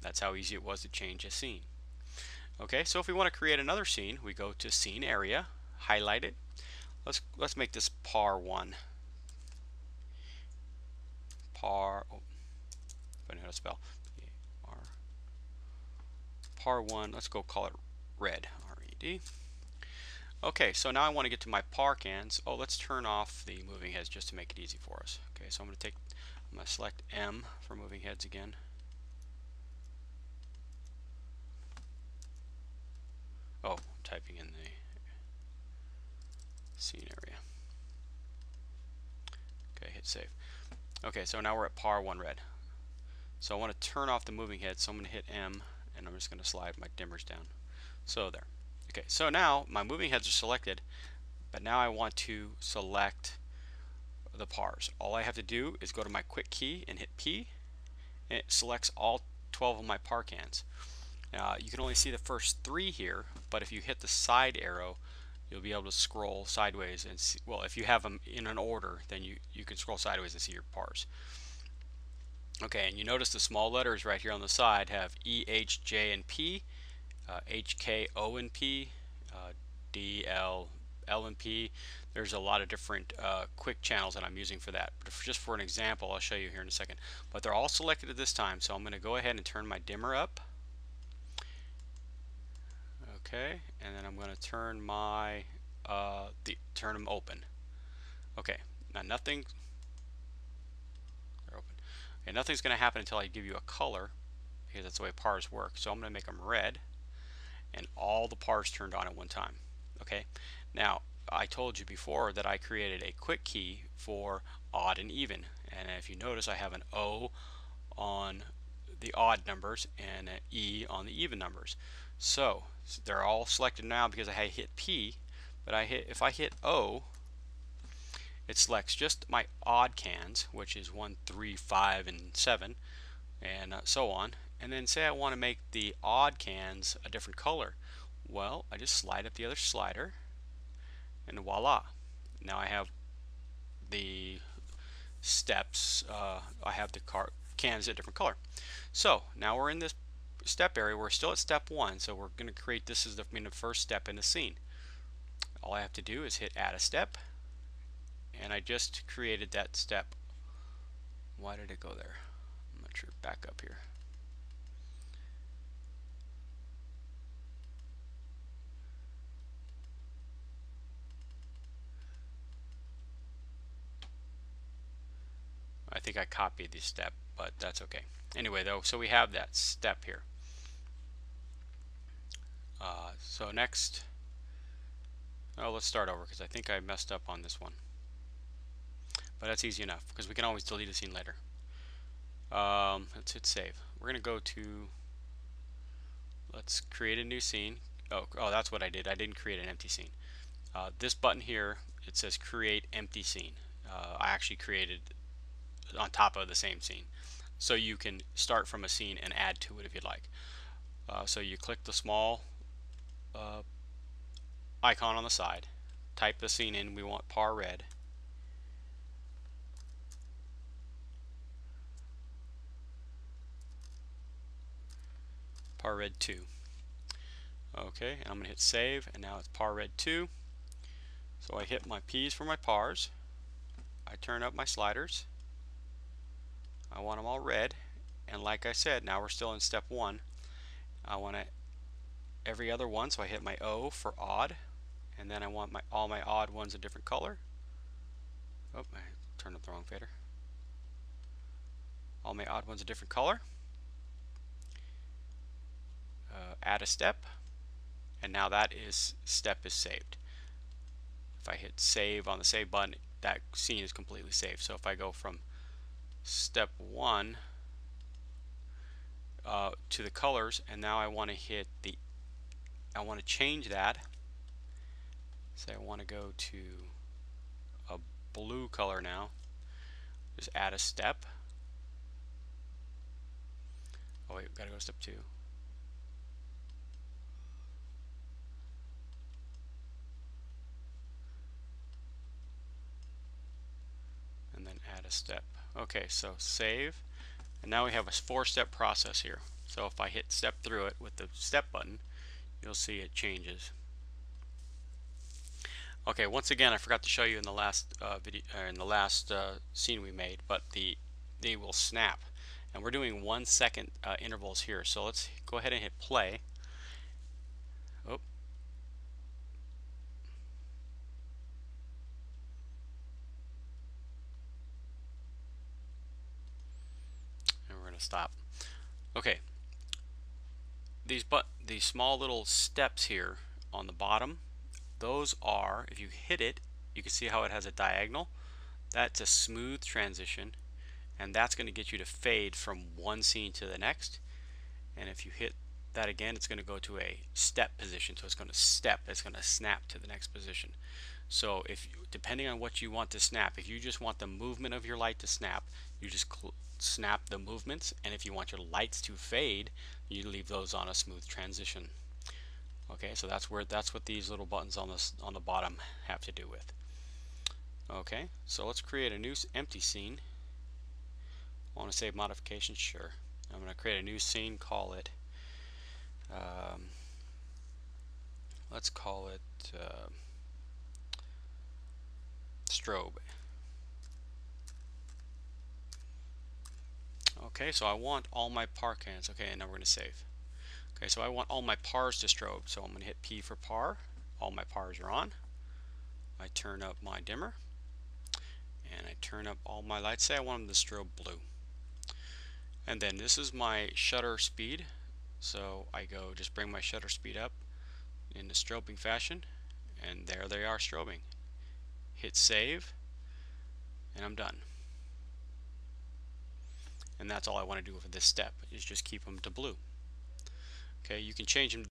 That's how easy it was to change a scene. Okay, so if we want to create another scene, we go to Scene Area, highlight it. Let's make this par 1. Par, oh, I don't know how to spell. Par 1, let's go call it red, R-E-D. Okay, so now I want to get to my par cans. Oh, let's turn off the moving heads just to make it easy for us. Okay, so I'm going to select M for moving heads again. Oh, I'm typing in the scene area. Okay, hit save. Okay, so now we're at par 1 red. So I want to turn off the moving head, so I'm going to hit M, and I'm just going to slide my dimmers down. So there. Okay, so now my moving heads are selected, but now I want to select the pars. All I have to do is go to my quick key and hit P, and it selects all 12 of my par cans. You can only see the first 3 here, but if you hit the side arrow, you'll be able to scroll sideways and see, well, if you have them in an order, then you can scroll sideways and see your pars. Okay, and you notice the small letters right here on the side have E, H, J, and P, H, K, O, and P, D, L, L, and P. There's a lot of different quick channels that I'm using for that. But just for an example, I'll show you here in a second. But they're all selected at this time, so I'm going to go ahead and turn my dimmer up. Okay, and then I'm going to turn my turn them open. Okay, now nothing's going to happen until I give you a color, because that's the way pars work. So I'm going to make them red, and all the pars turned on at one time. Okay, now I told you before that I created a quick key for odd and even, and if you notice I have an O on the odd numbers and an E on the even numbers. So they're all selected now because I hit P, but if I hit O, it selects just my odd cans, which is 1, 3, 5, and 7, and so on. And then say I want to make the odd cans a different color. Well, I just slide up the other slider, and voila. Now I have the steps, I have the cans a different color. So now we're in this step area. We're still at step 1, so we're going to create this as the first step in the scene. All I have to do is hit add a step, and I just created that step. Why did it go there? I'm not sure. Back up here. I think I copied the step, but that's okay. Anyway, though, so we have that step here. So next, let's start over because I think I messed up on this one. But that's easy enough because we can always delete a scene later. Let's hit save. We're going to go to, let's create a new scene. Oh, that's what I did. I didn't create an empty scene. This button here, it says create empty scene. I actually created on top of the same scene. So you can start from a scene and add to it if you'd like. So you click the small icon on the side, type the scene in. We want par red. Par red 2. Okay, and I'm going to hit save, and now it's par red 2. So I hit my P's for my pars. I turn up my sliders. I want them all red, and like I said, now we're still in step 1. I want every other one, so I hit my O for odd, and then I want all my odd ones a different color. Oh, I turned up the wrong fader. All my odd ones a different color. Add a step, and now that step is saved. If I hit save on the save button, that scene is completely saved. So if I go from step 1 to the colors, and now I want to I want to change that. Say I want to go to a blue color now. Just add a step. Oh wait, we've got to go to step 2. And then add a step. Okay, so save, and now we have a 4-step process here. So if I hit step through it with the step button, you'll see it changes. Okay, once again, I forgot to show you in the last video, in the last scene we made, but they will snap, and we're doing 1 second intervals here. So let's go ahead and hit play. Oh, and we're gonna stop. Okay, these small little steps here on the bottom, those are, if you hit it, you can see how it has a diagonal. That's a smooth transition, and that's going to get you to fade from one scene to the next. And if you hit that again, it's going to go to a step position. So it's going to step, it's going to snap to the next position. So if depending on what you want to snap, if you just want the movement of your light to snap, you just snap the movements, and if you want your lights to fade, you leave those on a smooth transition. Okay, so that's what these little buttons on the bottom have to do with. Okay, so let's create a new empty scene. I want to save modifications, sure. I'm going to create a new scene, call it let's call it strobe. Okay, so I want all my par cans. Okay, and now we're going to save. Okay, so I want all my pars to strobe, so I'm going to hit P for par. All my pars are on. I turn up my dimmer, and I turn up all my lights. Say I want them to strobe blue. And then this is my shutter speed, so I go just bring my shutter speed up in the strobing fashion, and there they are strobing. Hit save, and I'm done. And that's all I want to do for this step, is just keep them to blue. Okay, you can change them